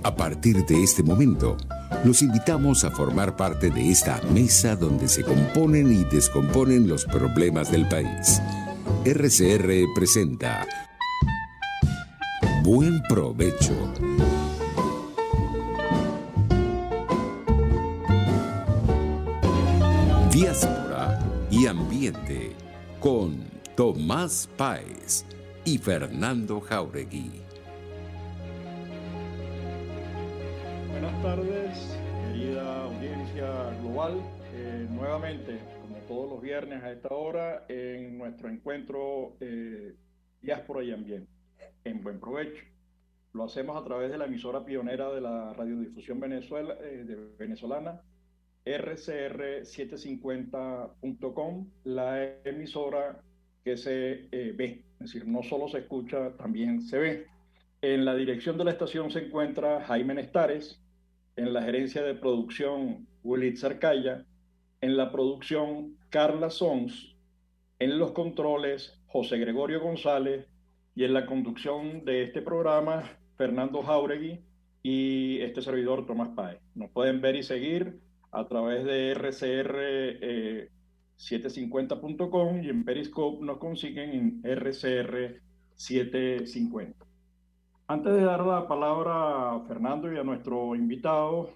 A partir de este momento, los invitamos a formar parte de esta mesa donde se componen y descomponen los problemas del país. RCR presenta Buen Provecho. Diáspora y Ambiente con Tomás Páez y Fernando Jáuregui. Buenas tardes, querida audiencia global. Nuevamente, como todos los viernes a esta hora, en nuestro encuentro Diáspora y Ambiente, en Buen Provecho. Lo hacemos a través de la emisora pionera de la radiodifusión venezolana, rcr750.com, la emisora que se ve, es decir, no solo se escucha, también se ve. En la dirección de la estación se encuentra Jaime Nestares, en la gerencia de producción Willy Zarcaya, en la producción Carla Sons, en los controles José Gregorio González y en la conducción de este programa Fernando Jáuregui y este servidor Tomás Páez. Nos pueden ver y seguir a través de rcr750.com y en Periscope nos consiguen en rcr750. Antes de dar la palabra a Fernando y a nuestro invitado,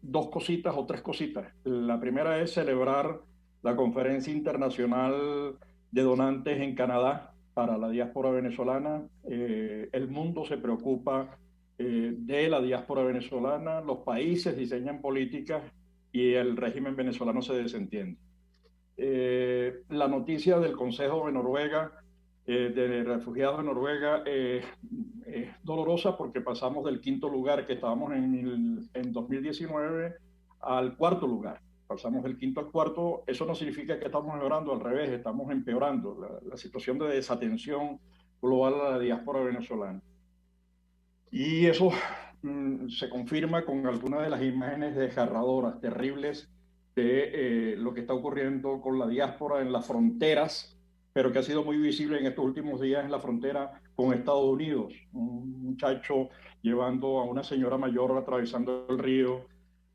dos cositas o tres cositas. La primera es celebrar la Conferencia Internacional de Donantes en Canadá para la diáspora venezolana. El mundo se preocupa de la diáspora venezolana, los países diseñan políticas y el régimen venezolano se desentiende. La noticia del Consejo de Noruega, de refugiados de Noruega, es dolorosa porque pasamos del quinto lugar que estábamos en 2019 al cuarto lugar. Pasamos del quinto al cuarto. Eso no significa que estamos mejorando, al revés, estamos empeorando la situación de desatención global a la diáspora venezolana. Y eso se confirma con algunas de las imágenes desgarradoras, terribles, de lo que está ocurriendo con la diáspora en las fronteras, pero que ha sido muy visible en estos últimos días en la frontera con Estados Unidos. Un muchacho llevando a una señora mayor atravesando el río.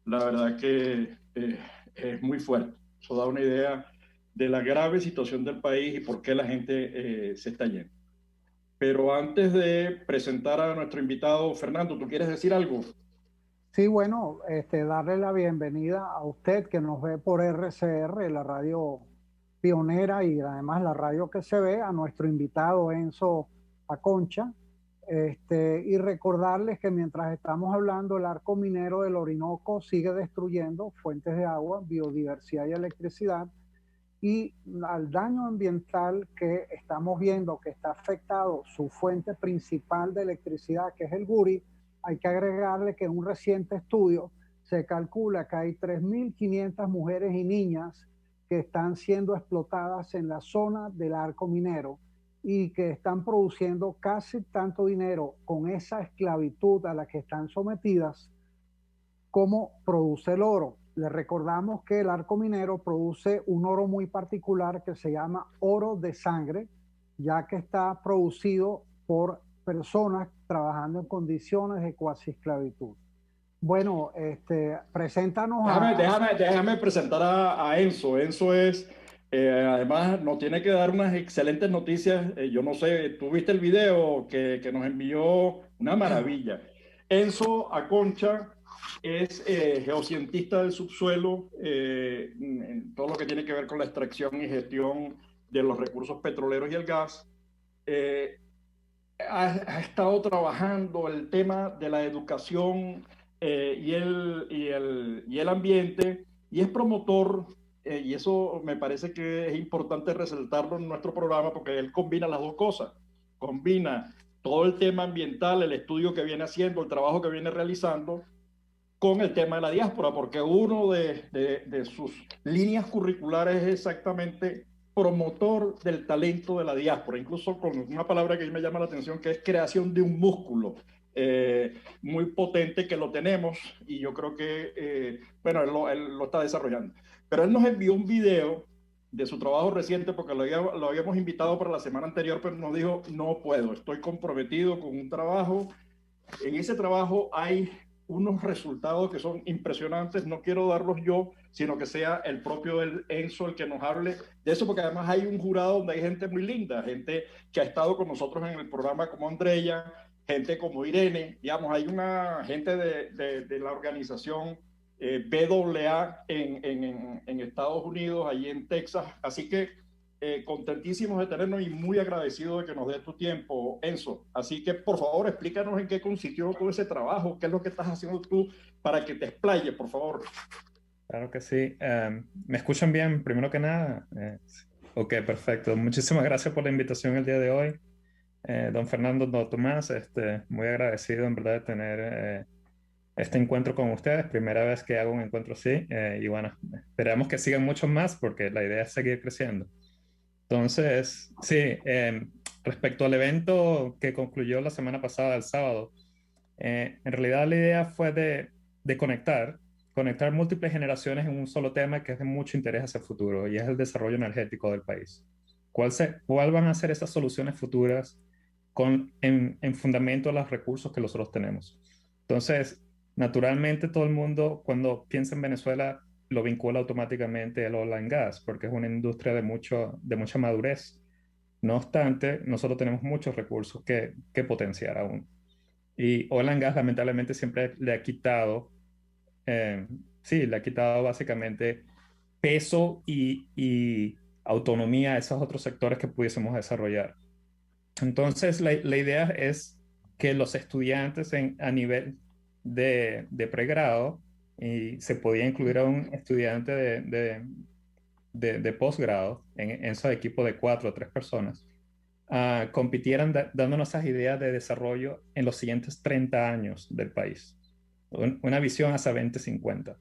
La verdad que es muy fuerte. Eso da una idea de la grave situación del país y por qué la gente se está yendo. Pero antes de presentar a nuestro invitado, Fernando, ¿tú quieres decir algo? Sí, bueno, darle la bienvenida a usted que nos ve por RCR, la radio pionera y además la radio que se ve, a nuestro invitado Enzo Aconcha, y recordarles que mientras estamos hablando, el arco minero del Orinoco sigue destruyendo fuentes de agua, biodiversidad y electricidad, y al daño ambiental que estamos viendo que está afectado su fuente principal de electricidad, que es el Guri. Hay que agregarle que en un reciente estudio se calcula que hay 3.500 mujeres y niñas que están siendo explotadas en la zona del arco minero y que están produciendo casi tanto dinero con esa esclavitud a la que están sometidas como produce el oro. Les recordamos que el arco minero produce un oro muy particular que se llama oro de sangre, ya que está producido por personas trabajando en condiciones de cuasi esclavitud. Bueno, preséntanos Déjame presentar a Enzo. Enzo es, además, nos tiene que dar unas excelentes noticias. Yo no sé, ¿tú viste el video que nos envió? Una maravilla. Enzo Aconcha es geocientista del subsuelo, en todo lo que tiene que ver con la extracción y gestión de los recursos petroleros y el gas. Ha estado trabajando el tema de la educación y el ambiente, y es promotor, y eso me parece que es importante resaltarlo en nuestro programa porque él combina las dos cosas, combina todo el tema ambiental, el estudio que viene haciendo, el trabajo que viene realizando, con el tema de la diáspora, porque uno de sus líneas curriculares es exactamente promotor del talento de la diáspora, incluso con una palabra que a mí me llama la atención, que es creación de un músculo muy potente que lo tenemos, y yo creo que, bueno, él lo está desarrollando. Pero él nos envió un video de su trabajo reciente, porque lo habíamos invitado para la semana anterior, pero nos dijo, no puedo, estoy comprometido con un trabajo en ese trabajo hay unos resultados que son impresionantes. No quiero darlos yo, sino que sea el propio Enzo el que nos hable de eso, porque además hay un jurado donde hay gente muy linda, gente que ha estado con nosotros en el programa como Andrea, gente como Irene, digamos, hay una gente de la organización BAA en Estados Unidos, allí en Texas, así que contentísimos de tenernos y muy agradecido de que nos dé tu tiempo, Enzo. Así que, por favor, explícanos en qué consistió todo ese trabajo, qué es lo que estás haciendo tú para que te explayes, por favor. Claro que sí. ¿Me escuchan bien, primero que nada? Ok, perfecto. Muchísimas gracias por la invitación el día de hoy. Don Fernando, don Tomás, muy agradecido en verdad de tener este encuentro con ustedes. Primera vez que hago un encuentro así. Y bueno, esperamos que sigan muchos más porque la idea es seguir creciendo. Entonces, sí, respecto al evento que concluyó la semana pasada, el sábado, en realidad la idea fue de conectar múltiples generaciones en un solo tema que es de mucho interés hacia el futuro y es el desarrollo energético del país. ¿Cuál van a ser esas soluciones futuras en fundamento a los recursos que nosotros tenemos? Entonces, naturalmente todo el mundo cuando piensa en Venezuela lo vincula automáticamente al oil and gas, porque es una industria de mucha madurez. No obstante, nosotros tenemos muchos recursos que potenciar aún. Y oil and gas lamentablemente siempre le ha quitado, le ha quitado básicamente peso y autonomía a esos otros sectores que pudiésemos desarrollar. Entonces, la idea es que los estudiantes a nivel de pregrado, y se podía incluir a un estudiante de posgrado en esos equipos de 4 o 3 personas, compitieran dándonos esas ideas de desarrollo en los siguientes 30 años del país. Una visión hacia 2050.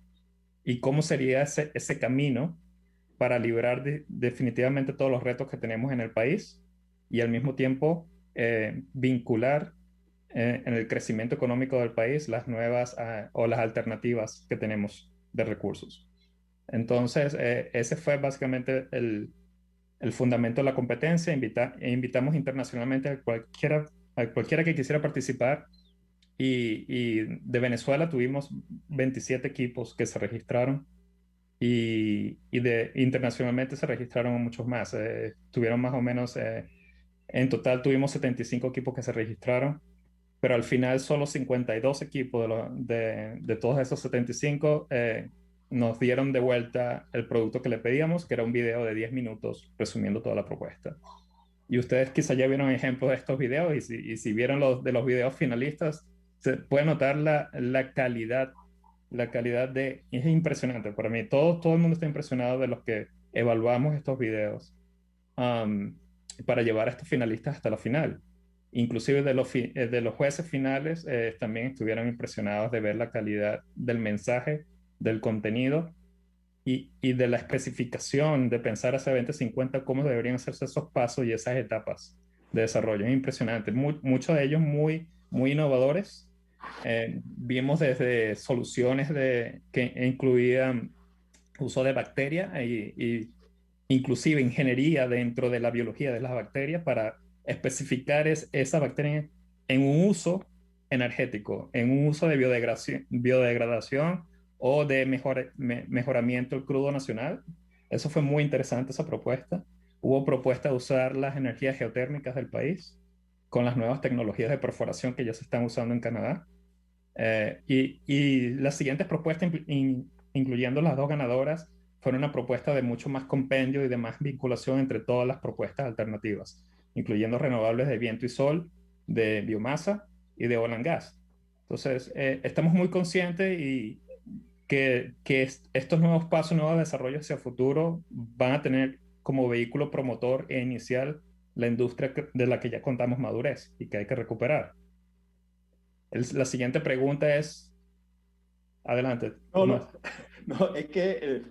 Y cómo sería ese camino para librar definitivamente todos los retos que tenemos en el país y al mismo tiempo vincular en el crecimiento económico del país las nuevas o las alternativas que tenemos de recursos. Entonces, ese fue básicamente el fundamento de la competencia. Invitamos internacionalmente a cualquiera que quisiera participar. Y de Venezuela tuvimos 27 equipos que se registraron y internacionalmente se registraron muchos más. Tuvieron más o menos, en total tuvimos 75 equipos que se registraron, pero al final solo 52 equipos de todos esos 75 nos dieron de vuelta el producto que le pedíamos, que era un video de 10 minutos resumiendo toda la propuesta. Y ustedes quizá ya vieron ejemplos de estos videos y si vieron los videos finalistas, se puede notar la calidad es impresionante para mí. Todo el mundo está impresionado de los que evaluamos estos videos para llevar a estos finalistas hasta la final. Inclusive de los jueces finales también estuvieron impresionados de ver la calidad del mensaje, del contenido y de la especificación de pensar hacia 2050 cómo deberían hacerse esos pasos y esas etapas de desarrollo. Es impresionante. Muchos de ellos muy innovadores. Vimos desde soluciones que incluían uso de bacterias y inclusive ingeniería dentro de la biología de las bacterias para especificar esa bacteria en un uso energético, en un uso de biodegradación o de mejoramiento del crudo nacional. Eso fue muy interesante, esa propuesta. Hubo propuesta de usar las energías geotérmicas del país con las nuevas tecnologías de perforación que ya se están usando en Canadá. Y las siguientes propuestas, incluyendo las 2 ganadoras, fueron una propuesta de mucho más compendio y de más vinculación entre todas las propuestas alternativas, incluyendo renovables de viento y sol, de biomasa y de oil and gas. Entonces, estamos muy conscientes y que estos nuevos pasos, nuevos desarrollos hacia el futuro van a tener como vehículo promotor e inicial la industria de la que ya contamos madurez y que hay que recuperar. La siguiente pregunta es, adelante. No, es que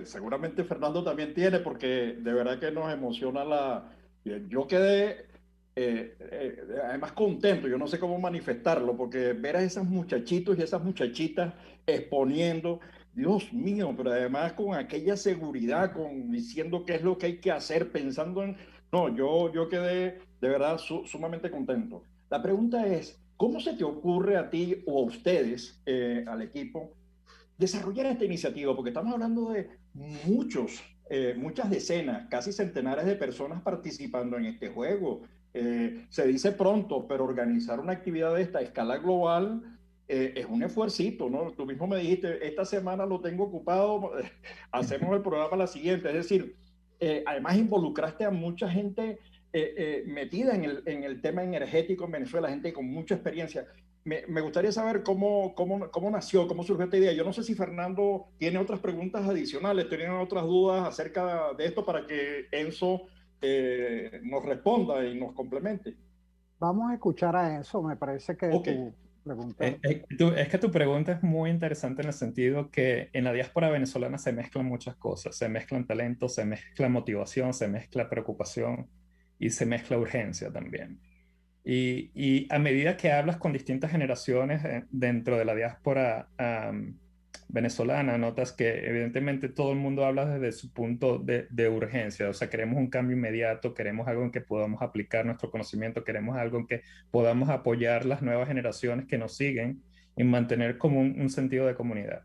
seguramente Fernando también tiene, porque de verdad que nos emociona yo quedé además contento, yo no sé cómo manifestarlo, porque ver a esos muchachitos y esas muchachitas exponiendo, Dios mío, pero además con aquella seguridad, diciendo qué es lo que hay que hacer, pensando en... No, yo quedé de verdad sumamente contento. La pregunta es, ¿Cómo se te ocurre a ti o a ustedes, al equipo, desarrollar esta iniciativa? Porque estamos hablando de muchas decenas, casi centenares de personas participando en este juego. Se dice pronto, pero organizar una actividad de esta escala global es un esfuercito, ¿no? Tú mismo me dijiste, esta semana lo tengo ocupado, hacemos el programa la siguiente. Es decir, además involucraste a mucha gente metida en el tema energético en Venezuela, gente con mucha experiencia. Me gustaría saber cómo nació, cómo surgió esta idea. Yo no sé si Fernando tiene otras preguntas adicionales, tiene otras dudas acerca de esto para que Enzo nos responda y nos complemente. Vamos a escuchar a Enzo, me parece que Okay. tu pregunta. Es que tu pregunta es muy interesante en el sentido que en la diáspora venezolana se mezclan muchas cosas. Se mezclan talentos, se mezcla motivación, se mezcla preocupación y se mezcla urgencia también. Y a medida que hablas con distintas generaciones dentro de la diáspora venezolana, notas que evidentemente todo el mundo habla desde su punto de urgencia. O sea, queremos un cambio inmediato, queremos algo en que podamos aplicar nuestro conocimiento, queremos algo en que podamos apoyar las nuevas generaciones que nos siguen y mantener como un sentido de comunidad.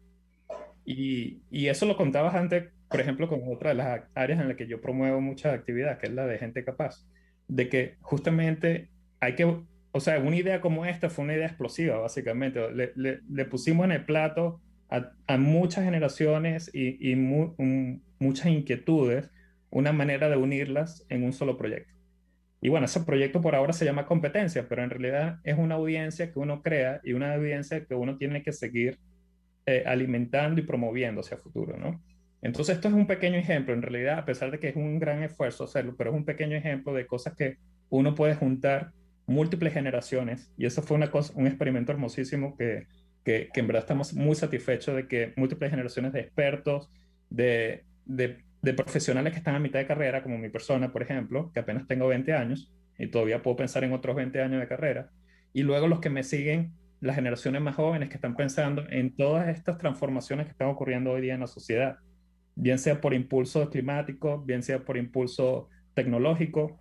Y eso lo contabas antes, por ejemplo, con otra de las áreas en las que yo promuevo mucha actividad, que es la de gente capaz, de que justamente hay que, o sea, una idea como esta fue una idea explosiva, básicamente. Le pusimos en el plato a muchas generaciones y muchas inquietudes, una manera de unirlas en un solo proyecto. Y bueno, ese proyecto por ahora se llama Competencia, pero en realidad es una audiencia que uno crea y una audiencia que uno tiene que seguir alimentando y promoviendo hacia el futuro, ¿no? Entonces esto es un pequeño ejemplo, en realidad, a pesar de que es un gran esfuerzo hacerlo, pero es un pequeño ejemplo de cosas que uno puede juntar múltiples generaciones, y eso fue un experimento hermosísimo que en verdad estamos muy satisfechos de que múltiples generaciones de expertos, de profesionales que están a mitad de carrera, como mi persona, por ejemplo, que apenas tengo 20 años, y todavía puedo pensar en otros 20 años de carrera, y luego los que me siguen, las generaciones más jóvenes que están pensando en todas estas transformaciones que están ocurriendo hoy día en la sociedad, bien sea por impulso climático, bien sea por impulso tecnológico.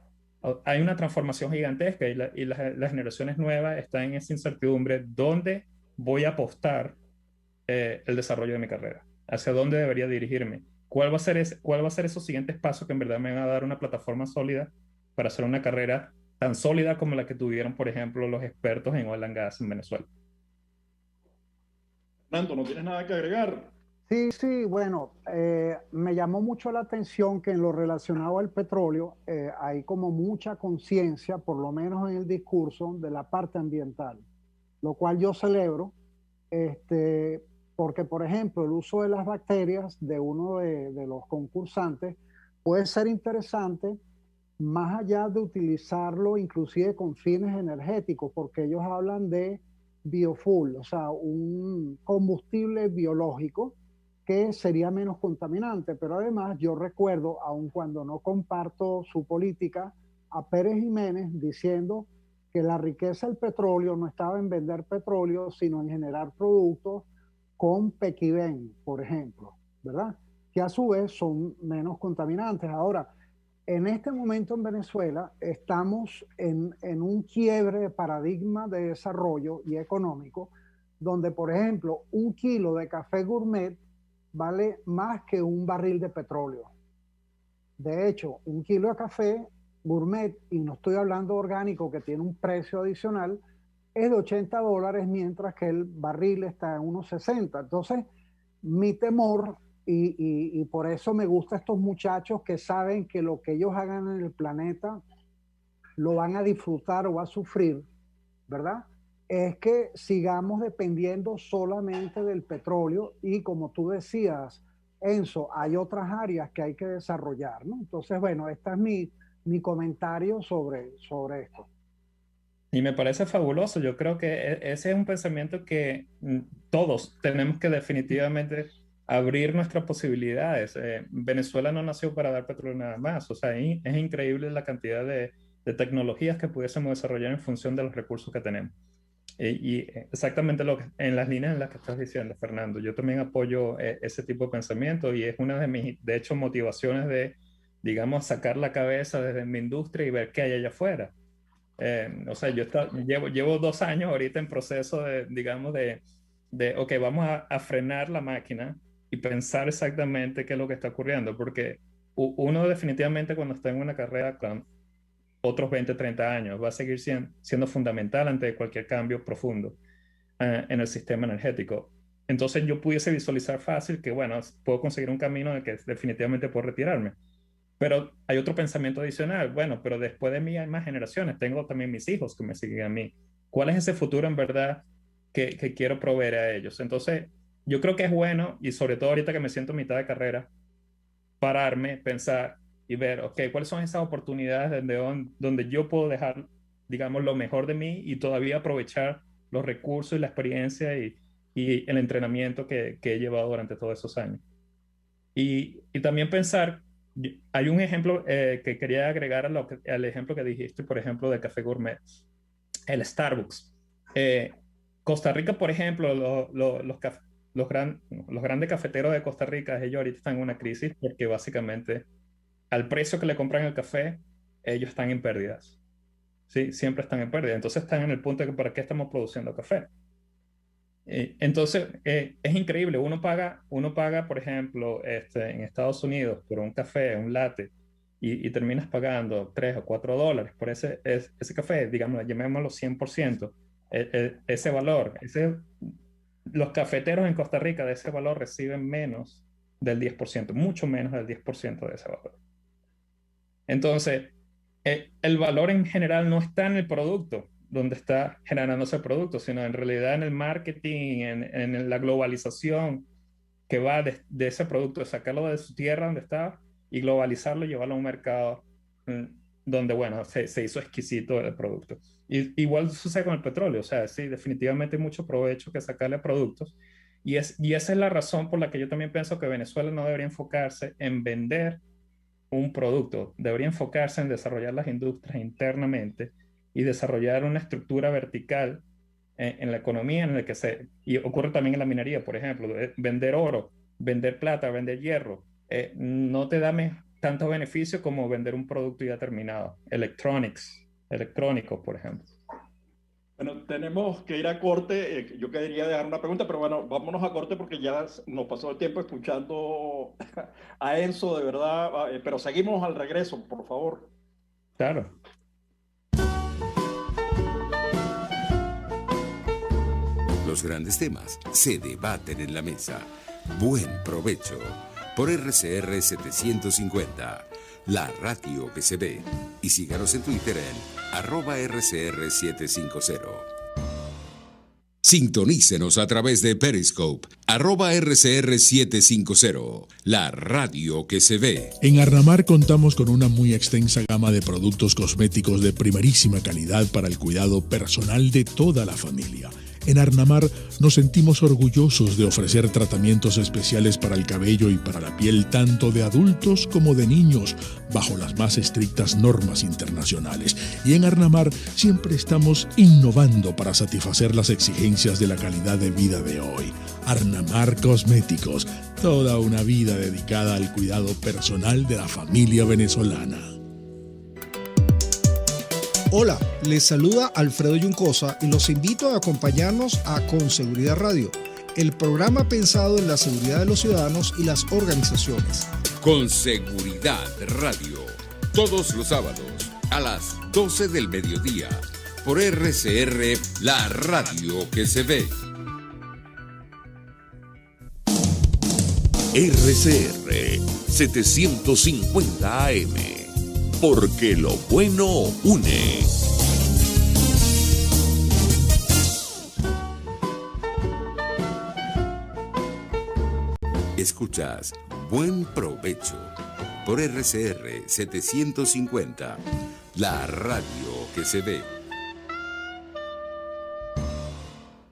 Hay una transformación gigantesca y las generaciones nuevas están en esa incertidumbre. ¿Dónde voy a apostar el desarrollo de mi carrera? ¿Hacia dónde debería dirigirme? ¿Cuál va a ser esos siguientes pasos que en verdad me van a dar una plataforma sólida para hacer una carrera tan sólida como la que tuvieron, por ejemplo, los expertos en oil and gas en Venezuela? Fernando, ¿no tienes nada que agregar? Sí, bueno, me llamó mucho la atención que en lo relacionado al petróleo hay como mucha conciencia, por lo menos en el discurso, de la parte ambiental, lo cual yo celebro, porque por ejemplo el uso de las bacterias de uno de los concursantes puede ser interesante más allá de utilizarlo inclusive con fines energéticos, porque ellos hablan de biofuel, o sea, un combustible biológico que sería menos contaminante, pero además yo recuerdo, aun cuando no comparto su política, a Pérez Jiménez diciendo que la riqueza del petróleo no estaba en vender petróleo, sino en generar productos con Pequibén, por ejemplo, ¿verdad? Que a su vez son menos contaminantes. Ahora, en este momento en Venezuela estamos en un quiebre de paradigma de desarrollo y económico, donde, por ejemplo, un kilo de café gourmet vale más que un barril de petróleo. De hecho, un kilo de café gourmet, y no estoy hablando orgánico que tiene un precio adicional, es de $80, mientras que el barril está en unos 60. Entonces, mi temor, y por eso me gustan estos muchachos que saben que lo que ellos hagan en el planeta lo van a disfrutar o a sufrir, ¿verdad? Es que sigamos dependiendo solamente del petróleo y como tú decías, Enzo, hay otras áreas que hay que desarrollar, ¿no? Entonces, bueno, este es mi comentario sobre esto. Y me parece fabuloso. Yo creo que ese es un pensamiento que todos tenemos que definitivamente abrir nuestras posibilidades. Venezuela no nació para dar petróleo nada más. O sea, es increíble la cantidad de tecnologías que pudiésemos desarrollar en función de los recursos que tenemos. Y exactamente en las líneas en las que estás diciendo, Fernando. Yo también apoyo ese tipo de pensamiento y es una de mis, de hecho, motivaciones de, digamos, sacar la cabeza desde mi industria y ver qué hay allá afuera. O sea, llevo 2 años ahorita en proceso de, digamos, ok, vamos a frenar la máquina y pensar exactamente qué es lo que está ocurriendo, porque uno definitivamente cuando está en una carrera con otros 20, 30 años va a seguir siendo fundamental ante cualquier cambio profundo en el sistema energético. Entonces yo pudiese visualizar fácil que, bueno, puedo conseguir un camino en el que definitivamente puedo retirarme. Pero hay otro pensamiento adicional. Bueno, pero después de mí hay más generaciones. Tengo también mis hijos que me siguen a mí. ¿Cuál es ese futuro en verdad que quiero proveer a ellos? Entonces, yo creo que es bueno, y sobre todo ahorita que me siento en mitad de carrera, pararme, pensar y ver, ok, ¿cuáles son esas oportunidades donde yo puedo dejar, digamos, lo mejor de mí y todavía aprovechar los recursos y la experiencia y el entrenamiento que he llevado durante todos esos años? Y también pensar, hay un ejemplo que quería agregar al ejemplo que dijiste, por ejemplo, del café gourmet, el Starbucks. Eh, Costa Rica, por ejemplo, los grandes cafeteros de Costa Rica, ellos ahorita están en una crisis porque básicamente al precio que le compran el café, ellos están en pérdidas. Sí, siempre están en pérdida. Entonces están en el punto de que ¿para qué estamos produciendo café? Entonces, es increíble. Uno paga, por ejemplo, en Estados Unidos por un café, un latte, y terminas pagando $3 o $4 por ese café, digamos, llamémoslo 100%. Ese valor, los cafeteros en Costa Rica de ese valor reciben menos del 10%, mucho menos del 10% de ese valor. Entonces, el valor en general no está en el producto, donde está generándose el producto, sino en realidad en el marketing, en la globalización que va de ese producto, de sacarlo de su tierra donde está y globalizarlo y llevarlo a un mercado donde, bueno, se hizo exquisito el producto. Igual sucede con el petróleo, o sea, sí, definitivamente hay mucho provecho que sacarle a productos. Y esa es la razón por la que yo también pienso que Venezuela no debería enfocarse en vender un producto, debería enfocarse en desarrollar las industrias internamente y desarrollar una estructura vertical en la economía en la que y ocurre también en la minería, por ejemplo, vender oro, vender plata, vender hierro, no te da tantos beneficios como vender un producto ya terminado, electrónicos, por ejemplo. Bueno, tenemos que ir a corte. Yo quería dejar una pregunta, pero bueno, vámonos a corte porque ya nos pasó el tiempo escuchando a Enzo, de verdad. Pero seguimos al regreso, por favor. Claro. Los grandes temas se debaten en la mesa. Buen provecho. Por RCR 750, la radio que se ve. Y síganos en Twitter en @RCR750. Sintonícenos a través de Periscope, @RCR750, la radio que se ve. En Arnamar contamos con una muy extensa gama de productos cosméticos de primerísima calidad para el cuidado personal de toda la familia. En Arnamar nos sentimos orgullosos de ofrecer tratamientos especiales para el cabello y para la piel tanto de adultos como de niños, bajo las más estrictas normas internacionales. Y en Arnamar siempre estamos innovando para satisfacer las exigencias de la calidad de vida de hoy. Arnamar Cosméticos, toda una vida dedicada al cuidado personal de la familia venezolana. Hola, les saluda Alfredo Yuncosa y los invito a acompañarnos a Con Seguridad Radio, el programa pensado en la seguridad de los ciudadanos y las organizaciones. Con Seguridad Radio, todos los sábados a las 12 del mediodía, por RCR, la radio que se ve. RCR 750 AM. Porque lo bueno une. Escuchas Buen Provecho por RCR 750, la radio que se ve.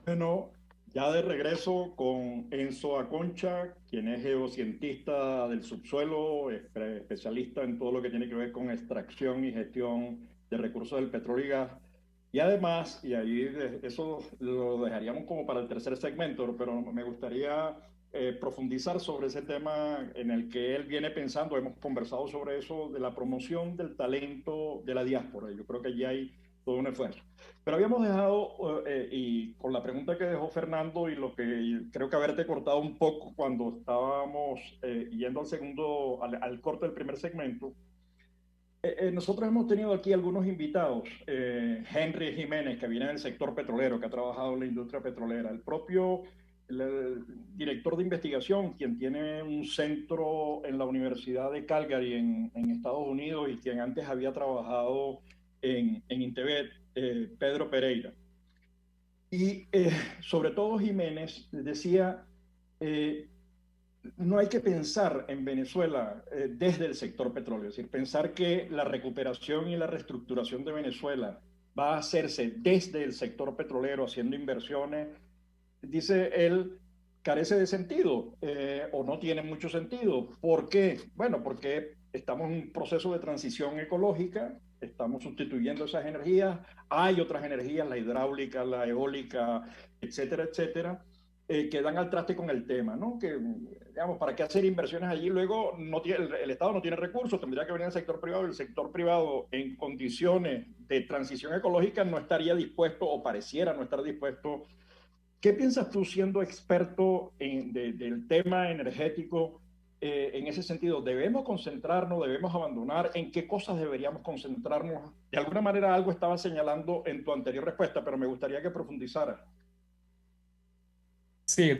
Bueno, ya de regreso con Enzo Aconcha, quien es geocientista del subsuelo, especialista en todo lo que tiene que ver con extracción y gestión de recursos del petróleo y gas. Y además, y ahí eso lo dejaríamos como para el tercer segmento, pero me gustaría profundizar sobre ese tema en el que él viene pensando. Hemos conversado sobre eso, de la promoción del talento de la diáspora. Yo creo que allí hay todo un esfuerzo. Pero habíamos dejado, y con la pregunta que dejó Fernando y lo que creo que haberte cortado un poco cuando estábamos yendo al corte del primer segmento, nosotros hemos tenido aquí algunos invitados, Henry Jiménez, que viene del sector petrolero, que ha trabajado en la industria petrolera, el propio el director de investigación, quien tiene un centro en la Universidad de Calgary en Estados Unidos y quien antes había trabajado en Intebet, Pedro Pereira. Y sobre todo Jiménez decía, no hay que pensar en Venezuela desde el sector petróleo, es decir, pensar que la recuperación y la reestructuración de Venezuela va a hacerse desde el sector petrolero, haciendo inversiones, dice él, carece de sentido o no tiene mucho sentido. ¿Por qué? Bueno, porque estamos en un proceso de transición ecológica, estamos sustituyendo esas energías, hay otras energías, la hidráulica, la eólica, etcétera, etcétera, que dan al traste con el tema, ¿no? Que, digamos, ¿para qué hacer inversiones allí? Luego el Estado no tiene recursos, tendría que venir el sector privado, y el sector privado en condiciones de transición ecológica no estaría dispuesto o pareciera no estar dispuesto. ¿Qué piensas tú, siendo experto del tema energético, en ese sentido? ¿Debemos concentrarnos, debemos abandonar? ¿En qué cosas deberíamos concentrarnos? De alguna manera algo estaba señalando en tu anterior respuesta, pero me gustaría que profundizara. Sí,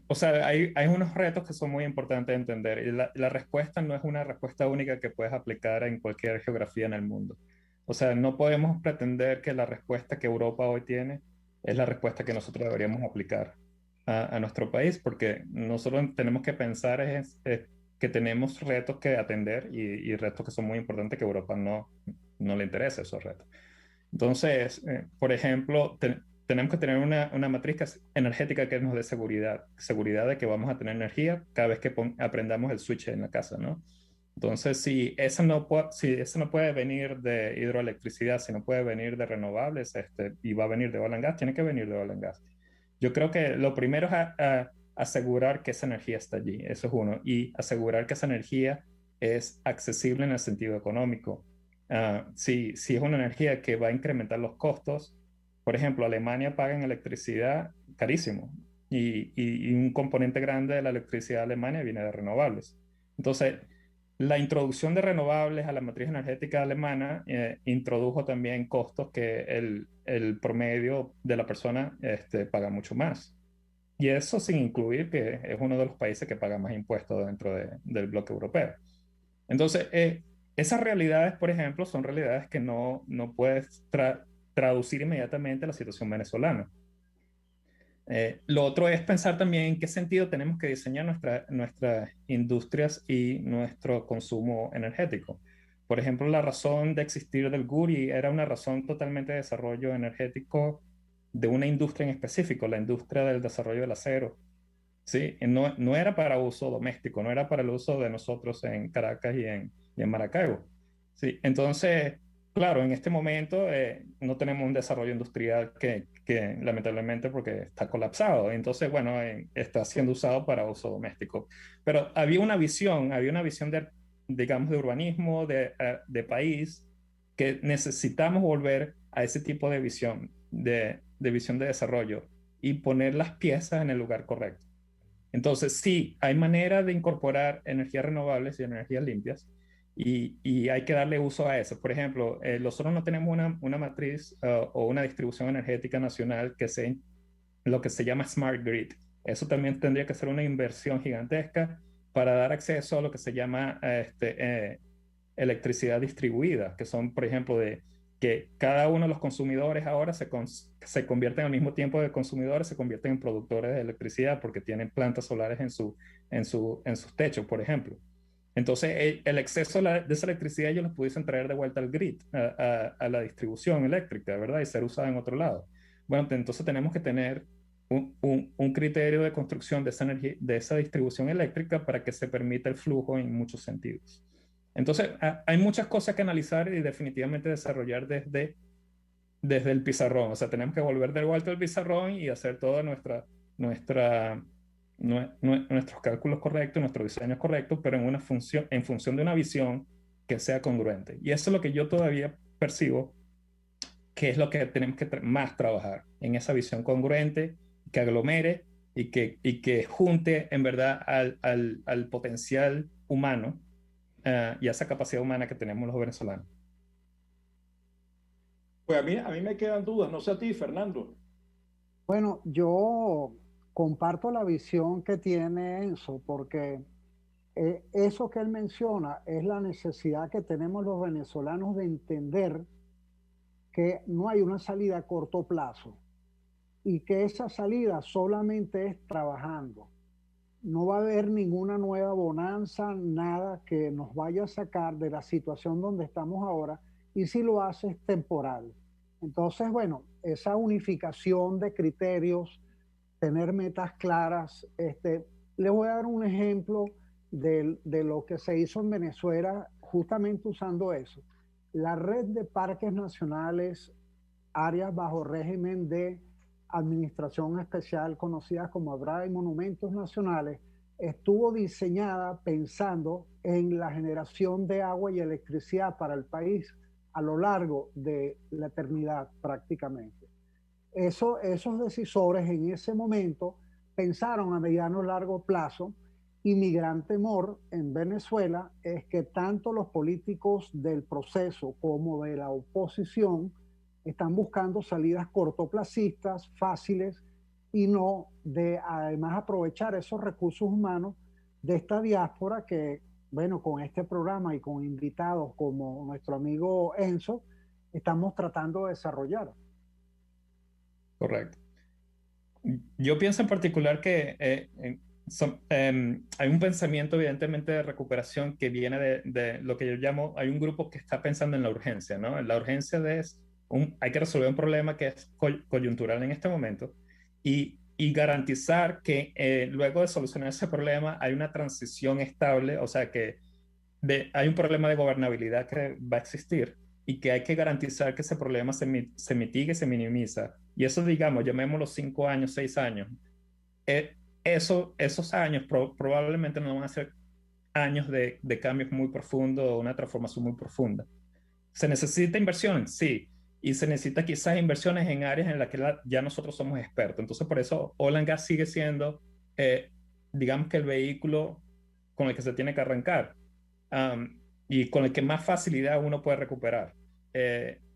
o sea, hay unos retos que son muy importantes de entender. Y la respuesta no es una respuesta única que puedes aplicar en cualquier geografía en el mundo. O sea, no podemos pretender que la respuesta que Europa hoy tiene es la respuesta que nosotros deberíamos aplicar a nuestro país, porque nosotros tenemos que pensar que tenemos retos que atender y retos que son muy importantes que a Europa no le interesa esos retos. Entonces, por ejemplo, tenemos que tener una matriz energética que nos dé seguridad de que vamos a tener energía cada vez que aprendamos el switch en la casa, ¿no? Entonces, si eso no puede venir de hidroelectricidad, si no puede venir de renovables, y va a venir de oil and gas, tiene que venir de oil and gas. Yo creo que lo primero es asegurar que esa energía está allí, eso es uno, y asegurar que esa energía es accesible en el sentido económico. Si es una energía que va a incrementar los costos, por ejemplo, Alemania paga en electricidad carísimo, y un componente grande de la electricidad de Alemania viene de renovables. Entonces, la introducción de renovables a la matriz energética alemana introdujo también costos que el promedio de la persona paga mucho más. Y eso sin incluir que es uno de los países que paga más impuestos dentro del bloque europeo. Entonces, esas realidades, por ejemplo, son realidades que no puedes traducir inmediatamente a la situación venezolana. Lo otro es pensar también en qué sentido tenemos que diseñar nuestras industrias y nuestro consumo energético. Por ejemplo, la razón de existir del GURI era una razón totalmente de desarrollo energético de una industria en específico, la industria del desarrollo del acero. ¿Sí? No era para uso doméstico, no era para el uso de nosotros en Caracas y en Maracaibo. ¿Sí? Entonces, claro, en este momento no tenemos un desarrollo industrial que lamentablemente porque está colapsado. Entonces, bueno, está siendo usado para uso doméstico. Pero había una visión digamos, de urbanismo, de país, que necesitamos volver a ese tipo de visión, de visión de desarrollo y poner las piezas en el lugar correcto. Entonces, sí, hay manera de incorporar energías renovables y energías limpias, y hay que darle uso a eso. Por ejemplo, nosotros no tenemos una matriz o una distribución energética nacional que sea lo que se llama Smart Grid. Eso también tendría que ser una inversión gigantesca para dar acceso a lo que se llama electricidad distribuida, que son, por ejemplo, que cada uno de los consumidores ahora se convierten al mismo tiempo de consumidores, se convierten en productores de electricidad porque tienen plantas solares en sus techos, por ejemplo. Entonces, el exceso de esa electricidad ellos los pudiesen traer de vuelta al grid, a la distribución eléctrica, ¿verdad? Y ser usada en otro lado. Bueno, entonces tenemos que tener un criterio de construcción de esa distribución eléctrica para que se permita el flujo en muchos sentidos. Entonces, hay muchas cosas que analizar y definitivamente desarrollar desde el pizarrón. O sea, tenemos que volver de vuelta al pizarrón y hacer todos nuestros cálculos correctos, nuestros diseños correctos, pero en función de una visión que sea congruente. Y eso es lo que yo todavía percibo que es lo que tenemos que más trabajar en esa visión congruente, que aglomere y que junte en verdad al potencial humano y a esa capacidad humana que tenemos los venezolanos. Pues a mí me quedan dudas, no sé a ti, Fernando. Bueno, yo comparto la visión que tiene Enzo, porque eso que él menciona es la necesidad que tenemos los venezolanos de entender que no hay una salida a corto plazo y que esa salida solamente es trabajando. No va a haber ninguna nueva bonanza, nada que nos vaya a sacar de la situación donde estamos ahora, y si lo hace es temporal. Entonces, bueno, esa unificación de criterios, tener metas claras, les voy a dar un ejemplo de lo que se hizo en Venezuela justamente usando eso. La red de parques nacionales, áreas bajo régimen de administración especial conocidas como ADRA y monumentos nacionales, estuvo diseñada pensando en la generación de agua y electricidad para el país a lo largo de la eternidad prácticamente. Esos decisores en ese momento pensaron a mediano y largo plazo, y mi gran temor en Venezuela es que tanto los políticos del proceso como de la oposición están buscando salidas cortoplacistas, fáciles, y no de además aprovechar esos recursos humanos de esta diáspora que, bueno, con este programa y con invitados como nuestro amigo Enzo, estamos tratando de desarrollar. Correcto. Yo pienso en particular que hay un pensamiento evidentemente de recuperación que viene de lo que yo llamo, hay un grupo que está pensando en la urgencia, ¿no? La urgencia hay que resolver un problema que es coyuntural en este momento y garantizar que luego de solucionar ese problema hay una transición estable, o sea que hay un problema de gobernabilidad que va a existir y que hay que garantizar que ese problema se mitigue, se minimiza. Y eso, digamos, llamémoslo 5 años, 6 años. Esos años probablemente no van a ser años de cambios muy profundos o una transformación muy profunda. ¿Se necesita inversión? Sí. Y se necesita quizás inversiones en áreas en las que ya nosotros somos expertos. Entonces, por eso Oil and Gas sigue siendo, digamos que el vehículo con el que se tiene que arrancar y con el que más facilidad uno puede recuperar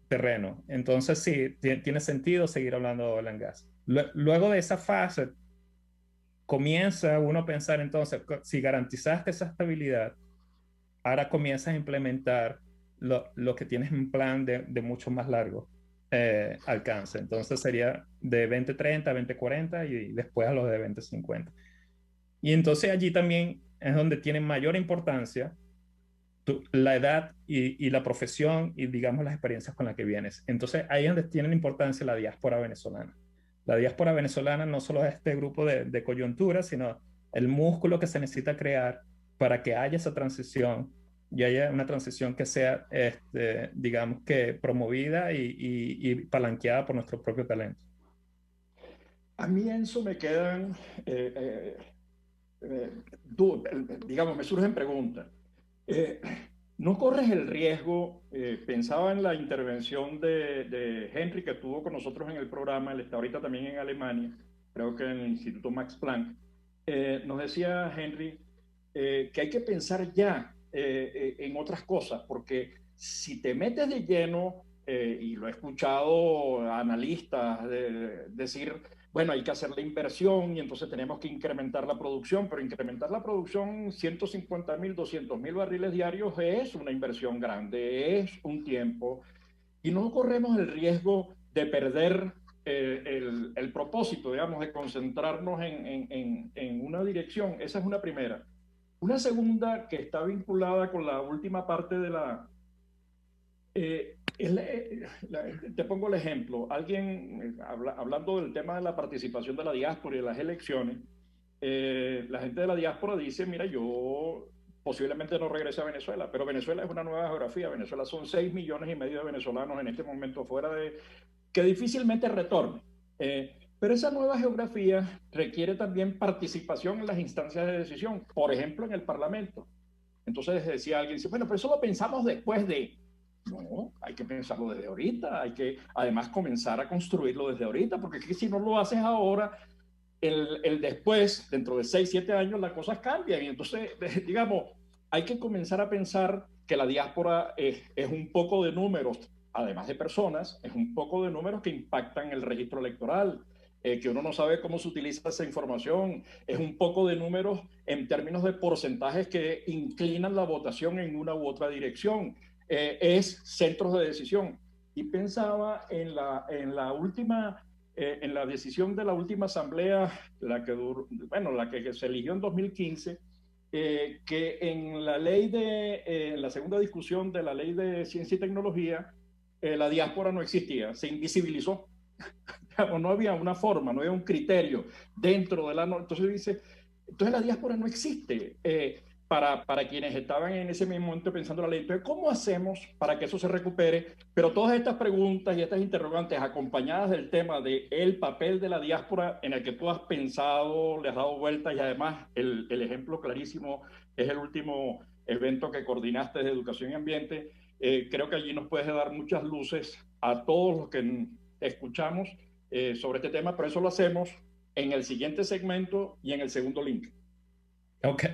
terreno. Entonces, sí, tiene sentido seguir hablando de Oil and Gas. Luego de esa fase, comienza uno a pensar entonces, si garantizaste esa estabilidad, ahora comienzas a implementar lo que tienes en plan de mucho más largo alcance. Entonces sería de 2030 a 2040 y después a los de 2050. Y entonces allí también es donde tiene mayor importancia la edad y la profesión y digamos las experiencias con las que vienes. Entonces ahí es donde tiene importancia la diáspora venezolana. La diáspora venezolana no solo es este grupo de coyuntura, sino el músculo que se necesita crear para que haya esa transición y haya una transición que sea, digamos que promovida y palanqueada por nuestro propio talento. A mí, Enzo, me quedan, digamos, me surgen preguntas. ¿No corres el riesgo? Pensaba en la intervención de Henry, que estuvo con nosotros en el programa, él está ahorita también en Alemania, creo que en el Instituto Max Planck. Nos decía Henry que hay que pensar ya en otras cosas, porque si te metes de lleno, y lo he escuchado a analistas decir, bueno, hay que hacer la inversión y entonces tenemos que incrementar la producción, pero incrementar la producción 150,000, 200,000 barriles diarios es una inversión grande, es un tiempo, y no corremos el riesgo de perder el propósito, digamos, de concentrarnos en una dirección. Esa es una primera. Una segunda que está vinculada con la última parte de te pongo el ejemplo. Alguien, hablando del tema de la participación de la diáspora y de las elecciones, la gente de la diáspora dice, mira, yo posiblemente no regrese a Venezuela, pero Venezuela es una nueva geografía. Venezuela son 6,5 millones de venezolanos en este momento fuera que difícilmente retornen. Pero esa nueva geografía requiere también participación en las instancias de decisión, por ejemplo, en el Parlamento. Entonces decía alguien, dice, bueno, pero eso lo pensamos después de... No, hay que pensarlo desde ahorita, hay que además comenzar a construirlo desde ahorita, porque es que si no lo haces ahora, el después, dentro de 6, 7 años, las cosas cambian. Y entonces, digamos, hay que comenzar a pensar que la diáspora es un poco de números, además de personas, es un poco de números que impactan el registro electoral, que uno no sabe cómo se utiliza esa información, es un poco de números en términos de porcentajes que inclinan la votación en una u otra dirección, es centros de decisión. Y pensaba en la última... en la decisión de la última asamblea, la que se eligió en 2015, que en la ley en la segunda discusión de la ley de ciencia y tecnología, la diáspora no existía, se invisibilizó. No había una forma, no había un criterio dentro de la... Entonces la diáspora no existe. Para quienes estaban en ese mismo momento pensando la ley. Entonces, ¿cómo hacemos para que eso se recupere? Pero todas estas preguntas y estas interrogantes acompañadas del tema del papel de la diáspora en el que tú has pensado, le has dado vueltas, y además el ejemplo clarísimo es el último evento que coordinaste de educación y ambiente. Creo que allí nos puedes dar muchas luces a todos los que escuchamos sobre este tema, pero eso lo hacemos en el siguiente segmento y en el segundo link. Okay.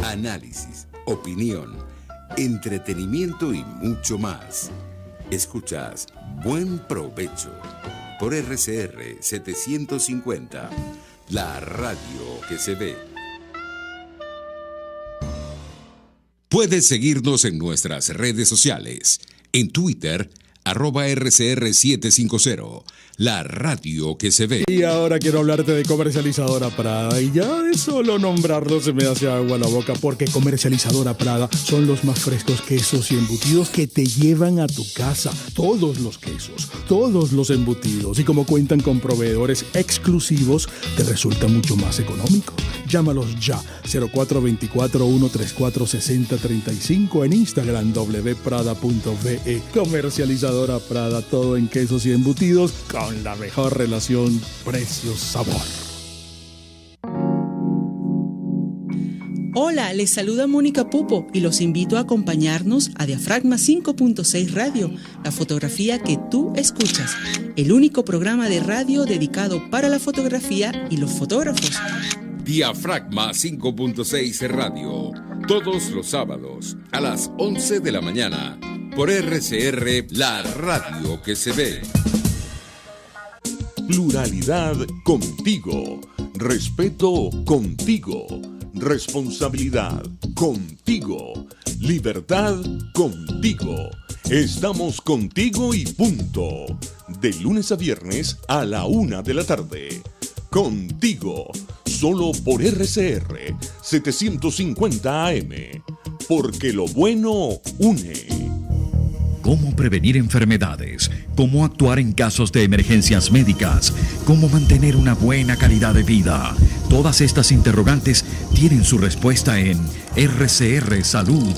Análisis, opinión, entretenimiento y mucho más. Escuchas Buen Provecho por RCR 750, la radio que se ve. Puedes seguirnos en nuestras redes sociales. En Twitter, @RCR750, la radio que se ve. Y ahora quiero hablarte de Comercializadora Prada, y ya de solo nombrarlo se me hace agua la boca, porque Comercializadora Prada son los más frescos quesos y embutidos que te llevan a tu casa. Todos los quesos, todos los embutidos, y como cuentan con proveedores exclusivos, te resulta mucho más económico. Llámalos ya, 0424-134-6035, en Instagram wprada.ve. Comercializadora Prada, todo en quesos y embutidos con la mejor relación precio-sabor. Hola, les saluda Mónica Pupo y los invito a acompañarnos a Diafragma 5.6 Radio, la fotografía que tú escuchas, el único programa de radio dedicado para la fotografía y los fotógrafos. Diafragma 5.6 Radio, todos los sábados a las 11 de la mañana, por RCR, la radio que se ve. Pluralidad contigo, respeto contigo, responsabilidad contigo, libertad contigo. Estamos contigo y punto. De lunes a viernes a la 1 de la tarde. Contigo, solo por RCR 750 AM, porque lo bueno une. Cómo prevenir enfermedades, cómo actuar en casos de emergencias médicas, cómo mantener una buena calidad de vida. Todas estas interrogantes tienen su respuesta en RCR Salud.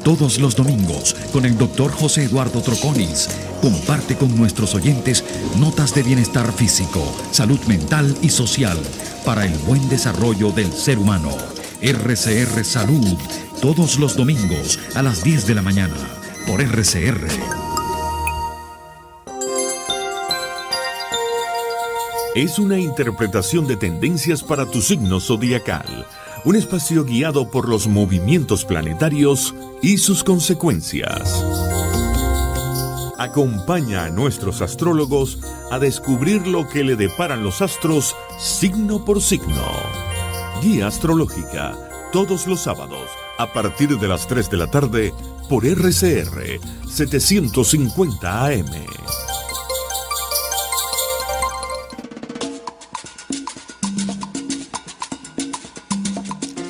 Todos los domingos con el Dr. José Eduardo Troconis. Comparte con nuestros oyentes notas de bienestar físico, salud mental y social para el buen desarrollo del ser humano. RCR Salud, todos los domingos a las 10 de la mañana por RCR. Es una interpretación de tendencias para tu signo zodiacal. Un espacio guiado por los movimientos planetarios y sus consecuencias. Acompaña a nuestros astrólogos a descubrir lo que le deparan los astros signo por signo. Guía astrológica, todos los sábados, a partir de las 3 de la tarde, por RCR 750 AM.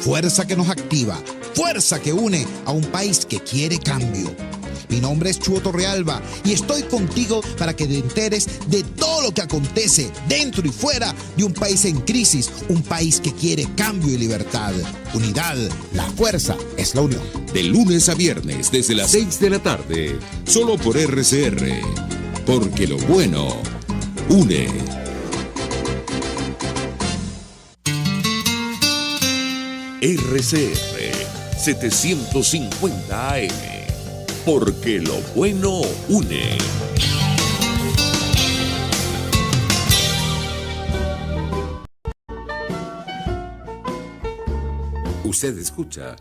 Fuerza que nos activa, fuerza que une a un país que quiere cambio. Mi nombre es Chuo Torrealba y estoy contigo para que te enteres de todo lo que acontece dentro y fuera de un país en crisis, un país que quiere cambio y libertad. Unidad, la fuerza es la unión. De lunes a viernes desde las 6 de la tarde, solo por RCR, porque lo bueno une. RCR 750 AM, porque lo bueno une. Usted escucha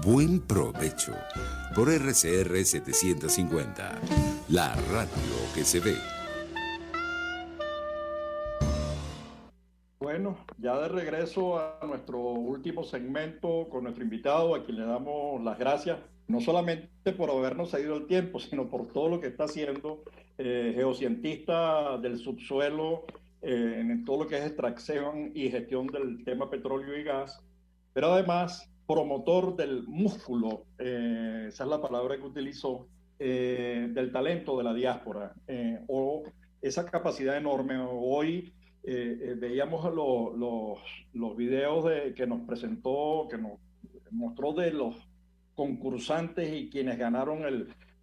Buen Provecho por RCR 750, la radio que se ve. Bueno, ya de regreso a nuestro último segmento con nuestro invitado, a quien le damos las gracias, no solamente por habernos cedido el tiempo, sino por todo lo que está haciendo, geocientista del subsuelo, en todo lo que es extracción y gestión del tema petróleo y gas, pero además promotor del músculo, esa es la palabra que utilizó, del talento de la diáspora, o esa capacidad enorme. Hoy veíamos los videos que nos presentó, que nos mostró de los concursantes y quienes ganaron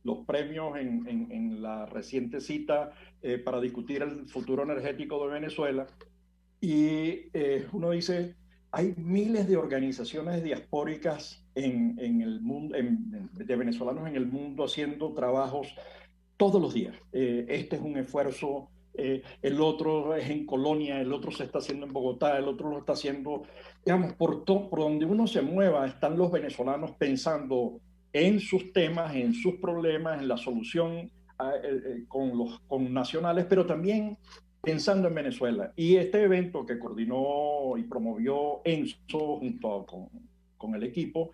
los premios en la reciente cita para discutir el futuro energético de Venezuela. Y uno dice, hay miles de organizaciones diaspóricas en el mundo, de venezolanos en el mundo haciendo trabajos todos los días. Este es un esfuerzo, el otro es en Colonia, el otro se está haciendo en Bogotá, el otro lo está haciendo, digamos, por donde uno se mueva, están los venezolanos pensando en sus temas, en sus problemas, en la solución con nacionales, pero también pensando en Venezuela. Y este evento que coordinó y promovió Enzo junto con el equipo,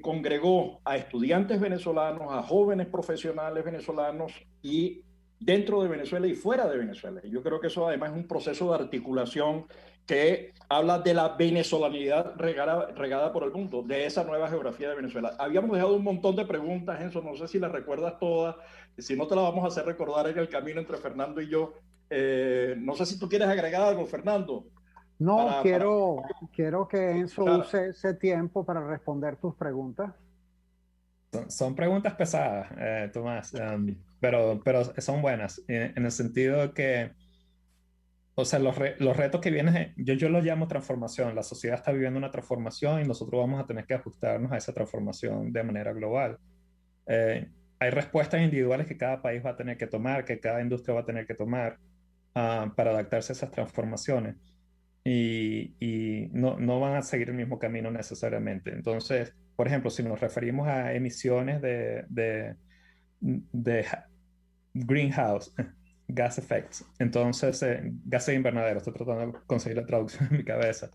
congregó a estudiantes venezolanos, a jóvenes profesionales venezolanos y dentro de Venezuela y fuera de Venezuela. Y yo creo que eso además es un proceso de articulación que habla de la venezolanidad regada por el mundo, de esa nueva geografía de Venezuela. Habíamos dejado un montón de preguntas, Enzo, no sé si las recuerdas todas, si no te las vamos a hacer recordar en el camino entre Fernando y yo. No sé si tú quieres agregar algo, Fernando. No, quiero que Enzo use ese tiempo para responder tus preguntas. Son preguntas pesadas, Tomás, pero son buenas, en el sentido que, o sea, los retos que vienen, yo lo llamo transformación. La sociedad está viviendo una transformación y nosotros vamos a tener que ajustarnos a esa transformación de manera global. Hay respuestas individuales que cada país va a tener que tomar, que cada industria va a tener que tomar para adaptarse a esas transformaciones. Y no van a seguir el mismo camino necesariamente. Entonces, por ejemplo, si nos referimos a emisiones de greenhouse gas effects, entonces gases invernaderos, estoy tratando de conseguir la traducción en mi cabeza.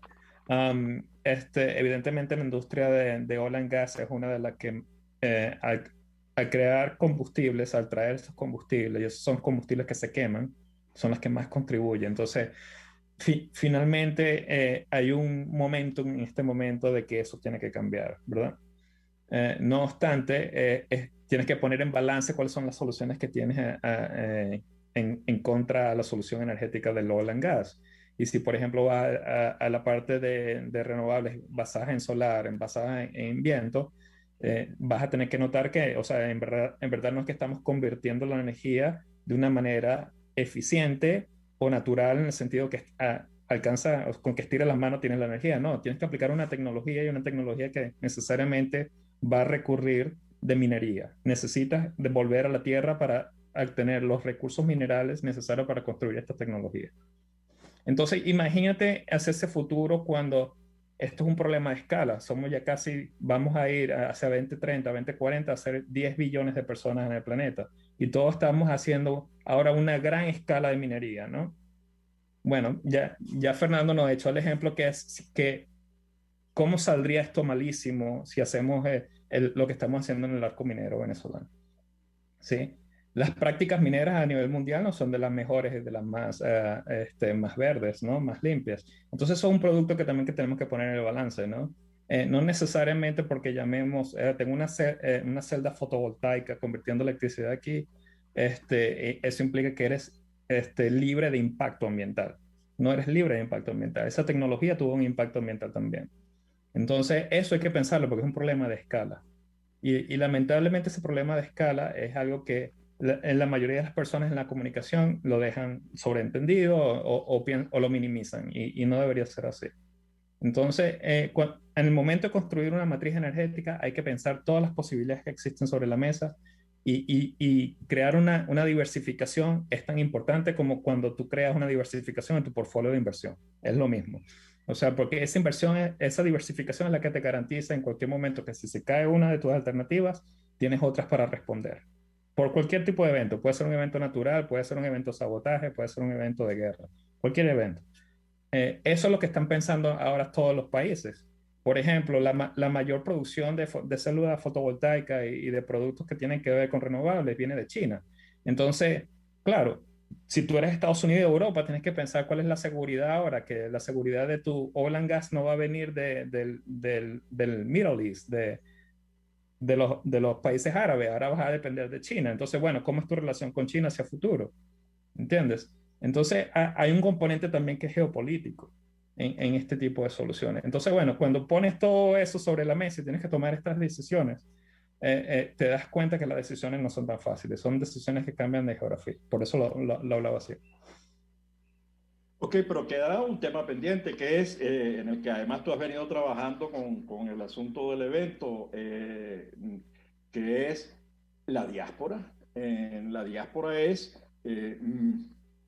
Evidentemente la industria de oil and gas es una de las que al crear combustibles, al traer estos combustibles, y esos son combustibles que se queman, son las que más contribuyen. Entonces, finalmente hay un momento en este momento de que eso tiene que cambiar, ¿verdad? No obstante, tienes que poner en balance cuáles son las soluciones que tienes en contra de la solución energética del oil and gas. Y si, por ejemplo, vas a la parte de renovables basadas en solar, basadas en viento, vas a tener que notar que, o sea, en verdad no es que estamos convirtiendo la energía de una manera eficiente o natural, en el sentido que alcanza, con que estira las manos tienes la energía. No, tienes que aplicar una tecnología, y una tecnología que necesariamente va a recurrir de minería. Necesitas volver a la tierra para obtener los recursos minerales necesarios para construir esta tecnología. Entonces, imagínate hacia ese futuro cuando esto es un problema de escala. Somos ya casi, vamos a ir hacia 2030, 2040, a ser 10 billones de personas en el planeta. Y todos estamos haciendo ahora una gran escala de minería, ¿no? Bueno, ya Fernando nos echó el ejemplo que es que cómo saldría esto malísimo si hacemos lo que estamos haciendo en el arco minero venezolano. ¿Sí? Las prácticas mineras a nivel mundial no son de las mejores, de las más verdes, ¿no? Más limpias. Entonces, eso es un producto que también tenemos que poner en el balance, ¿no? No necesariamente porque llamemos, tengo una celda fotovoltaica convirtiendo electricidad aquí, eso implica que eres libre de impacto ambiental. No eres libre de impacto ambiental. Esa tecnología tuvo un impacto ambiental también. Entonces, eso hay que pensarlo porque es un problema de escala. Y lamentablemente ese problema de escala es algo que en la mayoría de las personas en la comunicación lo dejan sobreentendido o lo minimizan, y no debería ser así. Entonces, en el momento de construir una matriz energética hay que pensar todas las posibilidades que existen sobre la mesa y crear una diversificación es tan importante como cuando tú creas una diversificación en tu portfolio de inversión. Es lo mismo. O sea, porque esa inversión, esa diversificación es la que te garantiza en cualquier momento que si se cae una de tus alternativas, tienes otras para responder. Por cualquier tipo de evento. Puede ser un evento natural, puede ser un evento de sabotaje, puede ser un evento de guerra. Cualquier evento. Eso es lo que están pensando ahora todos los países. Por ejemplo, la mayor producción de células fotovoltaicas y de productos que tienen que ver con renovables viene de China. Entonces, claro, si tú eres Estados Unidos o Europa, tienes que pensar cuál es la seguridad ahora, que la seguridad de tu oil and gas no va a venir del Middle East, de los países árabes, ahora vas a depender de China. Entonces, bueno, ¿cómo es tu relación con China hacia futuro? ¿Entiendes? Entonces, hay un componente también que es geopolítico en este tipo de soluciones. Entonces, bueno, cuando pones todo eso sobre la mesa y tienes que tomar estas decisiones, te das cuenta que las decisiones no son tan fáciles, son decisiones que cambian de geografía. Por eso lo hablaba así. Ok, pero queda un tema pendiente que es en el que además tú has venido trabajando con el asunto del evento, que es la diáspora. La diáspora es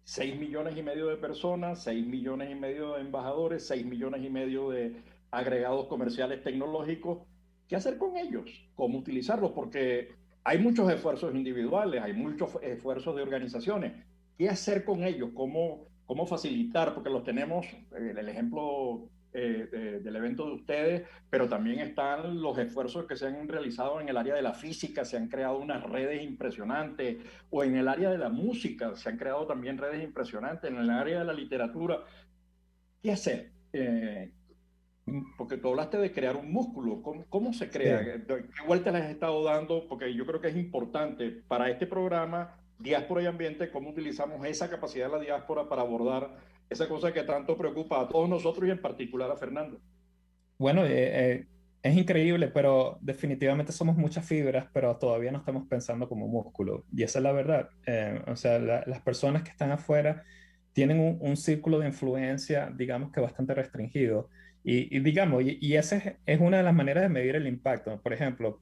6 millones y medio de personas, 6 millones y medio de embajadores, 6 millones y medio de agregados comerciales tecnológicos. ¿Qué hacer con ellos? ¿Cómo utilizarlos? Porque hay muchos esfuerzos individuales, hay muchos esfuerzos de organizaciones. ¿Qué hacer con ellos? ¿Cómo facilitar? Porque los tenemos, el ejemplo del evento de ustedes, pero también están los esfuerzos que se han realizado en el área de la física, se han creado unas redes impresionantes, o en el área de la música, se han creado también redes impresionantes, en el área de la literatura. ¿Qué hacer? Porque tú hablaste de crear un músculo. ¿Cómo se crea? Sí. ¿Qué vueltas les has estado dando? Porque yo creo que es importante para este programa, Diáspora y Ambiente, cómo utilizamos esa capacidad de la diáspora para abordar esa cosa que tanto preocupa a todos nosotros y en particular a Fernando. Bueno, es increíble, pero definitivamente somos muchas fibras, pero todavía no estamos pensando como músculo. Y esa es la verdad. O sea, las personas que están afuera tienen un círculo de influencia, digamos que bastante restringido. Digamos, esa es una de las maneras de medir el impacto. Por ejemplo,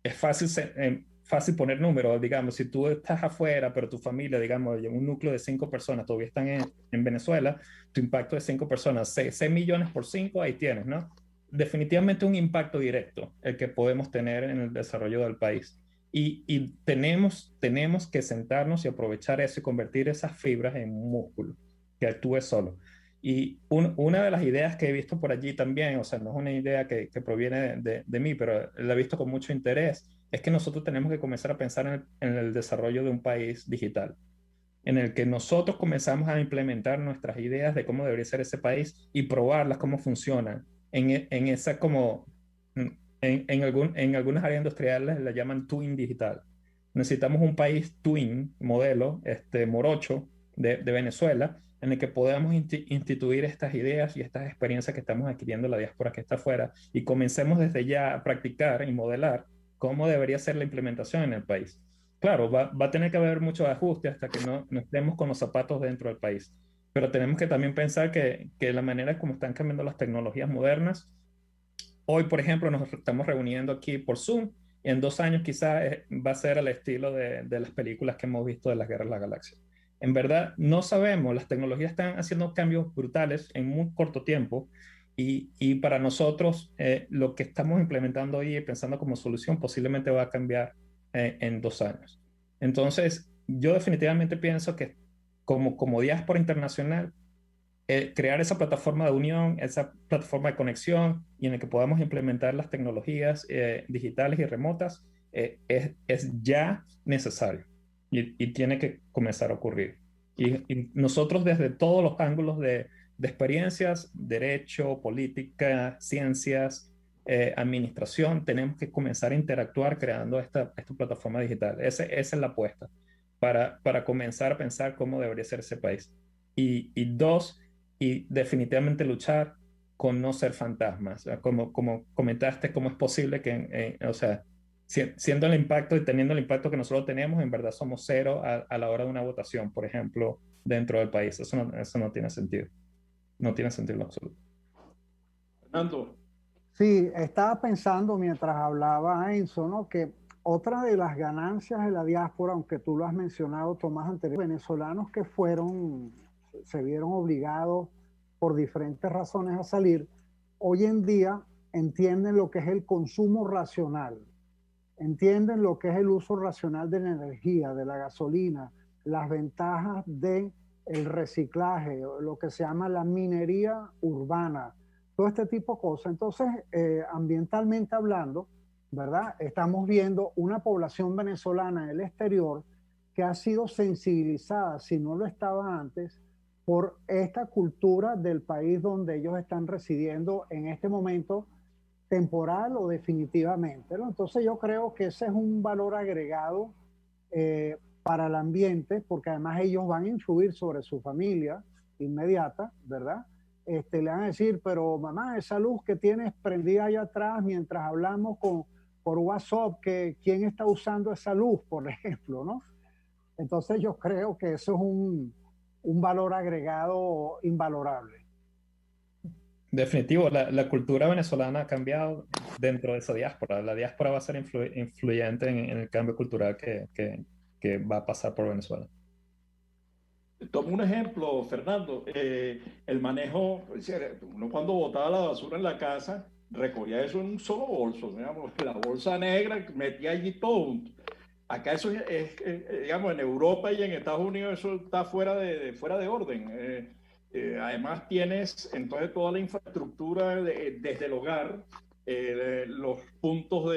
es fácil poner números, digamos, si tú estás afuera, pero tu familia, digamos, un núcleo de 5 personas todavía están en Venezuela, tu impacto de 5 personas, 6 millones por 5, ahí tienes, ¿no? Definitivamente un impacto directo el que podemos tener en el desarrollo del país. Y tenemos que sentarnos y aprovechar eso y convertir esas fibras en un músculo que actúe solo. Y una de las ideas que he visto por allí también, o sea, no es una idea que proviene de mí, pero la he visto con mucho interés, es que nosotros tenemos que comenzar a pensar en el desarrollo de un país digital, en el que nosotros comenzamos a implementar nuestras ideas de cómo debería ser ese país y probarlas, cómo funcionan. En esa como, en algunas áreas industriales la llaman twin digital. Necesitamos un país twin, modelo, morocho de Venezuela, en el que podamos instituir estas ideas y estas experiencias que estamos adquiriendo en la diáspora que está afuera y comencemos desde ya a practicar y modelar cómo debería ser la implementación en el país. Claro, va a tener que haber muchos ajustes hasta que no estemos con los zapatos dentro del país, pero tenemos que también pensar que la manera como están cambiando las tecnologías modernas, hoy, por ejemplo, nos estamos reuniendo aquí por Zoom, y en 2 años quizás va a ser al estilo de las películas que hemos visto de las guerras de las galaxias. En verdad, no sabemos, las tecnologías están haciendo cambios brutales en muy corto tiempo y para nosotros lo que estamos implementando hoy y pensando como solución posiblemente va a cambiar en 2 años. Entonces, yo definitivamente pienso que como diáspora internacional, crear esa plataforma de unión, esa plataforma de conexión y en la que podamos implementar las tecnologías digitales y remotas es ya necesario. Y tiene que comenzar a ocurrir. Y nosotros desde todos los ángulos de experiencias, derecho, política, ciencias, administración, tenemos que comenzar a interactuar creando esta plataforma digital. Esa es la apuesta para comenzar a pensar cómo debería ser ese país. Y 2, y definitivamente luchar con no ser fantasmas. Como comentaste, cómo es posible que, o sea, siendo el impacto y teniendo el impacto que nosotros tenemos, en verdad somos 0 a la hora de una votación, por ejemplo, dentro del país. Eso no tiene sentido. No tiene sentido en absoluto. Fernando. Sí, estaba pensando mientras hablaba Enzo, ¿no? Que otra de las ganancias de la diáspora, aunque tú lo has mencionado, Tomás, anteriormente, venezolanos que se vieron obligados por diferentes razones a salir, hoy en día entienden lo que es el consumo racional, entienden lo que es el uso racional de la energía, de la gasolina, las ventajas de el reciclaje, lo que se llama la minería urbana, todo este tipo de cosas. Entonces, ambientalmente hablando, ¿verdad? Estamos viendo una población venezolana en el exterior que ha sido sensibilizada, si no lo estaba antes, por esta cultura del país donde ellos están residiendo en este momento, temporal o definitivamente, ¿no? Entonces yo creo que ese es un valor agregado para el ambiente, porque además ellos van a influir sobre su familia inmediata, ¿verdad? Le van a decir, pero mamá, esa luz que tienes prendida allá atrás mientras hablamos por WhatsApp, ¿quién está usando esa luz, por ejemplo, ¿no? Entonces yo creo que eso es un valor agregado invalorable. Definitivo, la cultura venezolana ha cambiado dentro de esa diáspora. La diáspora va a ser influyente en el cambio cultural que va a pasar por Venezuela. Tomo un ejemplo, Fernando. El manejo, uno cuando botaba la basura en la casa, recogía eso en un solo bolso, digamos, la bolsa negra, metía allí todo. Acá eso digamos, en Europa y en Estados Unidos eso está fuera de orden. Además tienes entonces toda la infraestructura desde el hogar, los puntos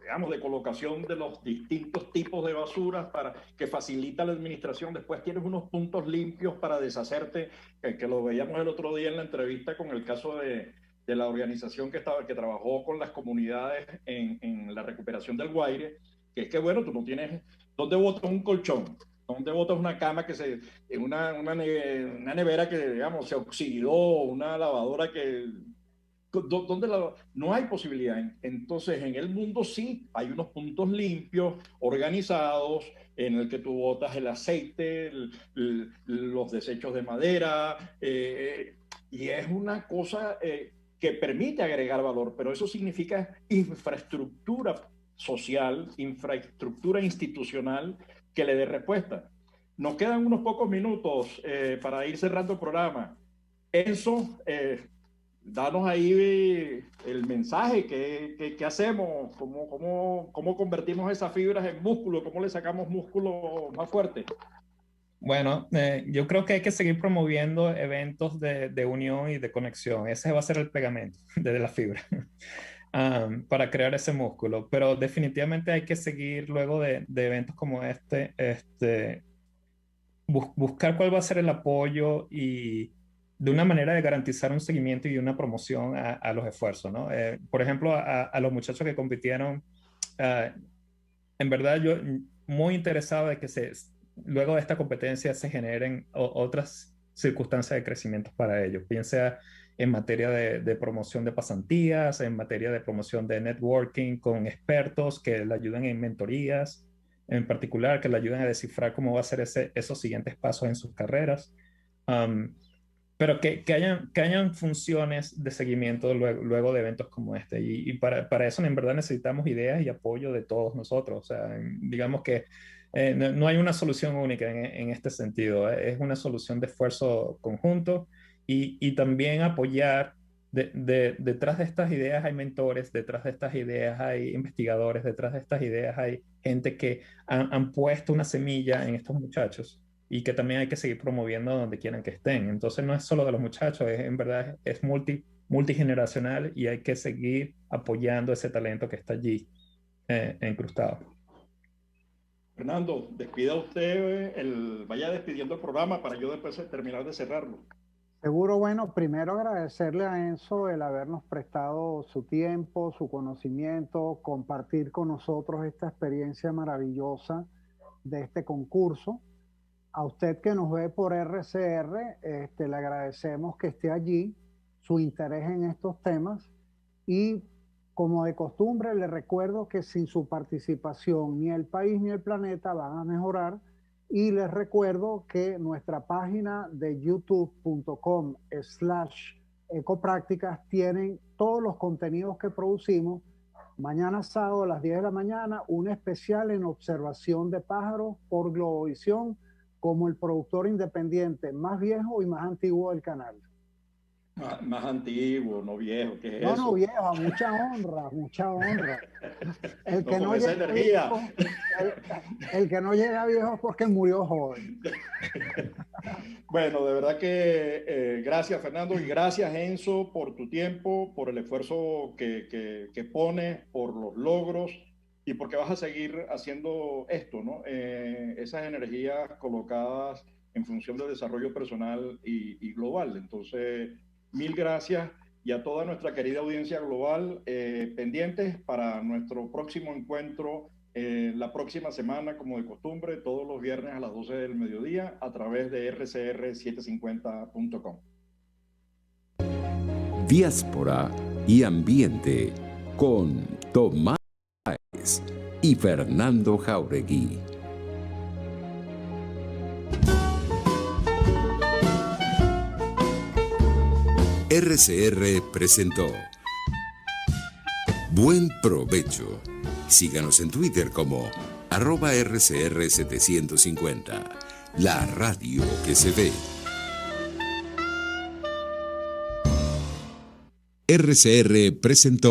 digamos, de colocación de los distintos tipos de basuras para que facilita la administración. Después tienes unos puntos limpios para deshacerte, que lo veíamos el otro día en la entrevista con el caso de la organización que trabajó con las comunidades en la recuperación del Guaire, que es que, bueno, tú no tienes dónde botas un colchón, dónde botas una cama una nevera que, digamos, se oxidó, una lavadora que... no hay posibilidad. Entonces, en el mundo sí hay unos puntos limpios, organizados, en el que tú botas el aceite, los desechos de madera, y es una cosa que permite agregar valor, pero eso significa infraestructura social, infraestructura institucional que le dé respuesta. Nos quedan unos pocos minutos para ir cerrando el programa. Enzo, danos ahí el mensaje, ¿qué hacemos? ¿Cómo convertimos esas fibras en músculo? ¿Cómo le sacamos músculo más fuerte? Bueno, yo creo que hay que seguir promoviendo eventos de unión y de conexión. Ese va a ser el pegamento de la fibra para crear ese músculo. Pero definitivamente hay que seguir luego de eventos como buscar cuál va a ser el apoyo y de una manera de garantizar un seguimiento y una promoción a los esfuerzos, ¿no? Por ejemplo, a los muchachos que compitieron, en verdad yo muy interesado de que luego de esta competencia se generen otras circunstancias de crecimiento para ellos, piensa en materia de promoción de pasantías, en materia de promoción de networking con expertos que le ayuden en mentorías, en particular que le ayuden a descifrar cómo va a ser esos siguientes pasos en sus carreras. Pero que hayan funciones de seguimiento luego de eventos como este. Y para eso en verdad necesitamos ideas y apoyo de todos nosotros. O sea, digamos que no hay una solución única en este sentido. Es una solución de esfuerzo conjunto y también apoyar. Detrás de estas ideas hay mentores, detrás de estas ideas hay investigadores, detrás de estas ideas hay gente que han puesto una semilla en estos muchachos y que también hay que seguir promoviendo donde quieran que estén. Entonces no es solo de los muchachos, en verdad es multigeneracional y hay que seguir apoyando ese talento que está allí incrustado. Fernando, despida usted, vaya despidiendo el programa para yo después terminar de cerrarlo. Seguro, bueno, primero agradecerle a Enzo el habernos prestado su tiempo, su conocimiento, compartir con nosotros esta experiencia maravillosa de este concurso. A usted que nos ve por RCR, le agradecemos que esté allí, su interés en estos temas y como de costumbre le recuerdo que sin su participación ni el país ni el planeta van a mejorar y les recuerdo que nuestra página de youtube.com/ Ecoprácticas tienen todos los contenidos que producimos. Mañana sábado a las 10 de la mañana, un especial en observación de pájaros por Globovisión, como el productor independiente más viejo y más antiguo del canal. Más antiguo, no viejo, ¿qué es no, eso? No, viejo, mucha honra, mucha honra. El que no esa energía. Viejo, el que no llega viejo es porque murió joven. Bueno, de verdad que gracias, Fernando, y gracias, Enzo, por tu tiempo, por el esfuerzo que pones, por los logros y porque vas a seguir haciendo esto, ¿no? Esas energías colocadas en función del desarrollo personal y global. Entonces, mil gracias, y a toda nuestra querida audiencia global, pendientes para nuestro próximo encuentro la próxima semana, como de costumbre, todos los viernes a las 12 del mediodía a través de rcr750.com. Diáspora y ambiente con Tomás Páez y Fernando Jáuregui. RCR presentó Buen Provecho. Síganos en Twitter como @RCR750, la radio que se ve. RCR presentó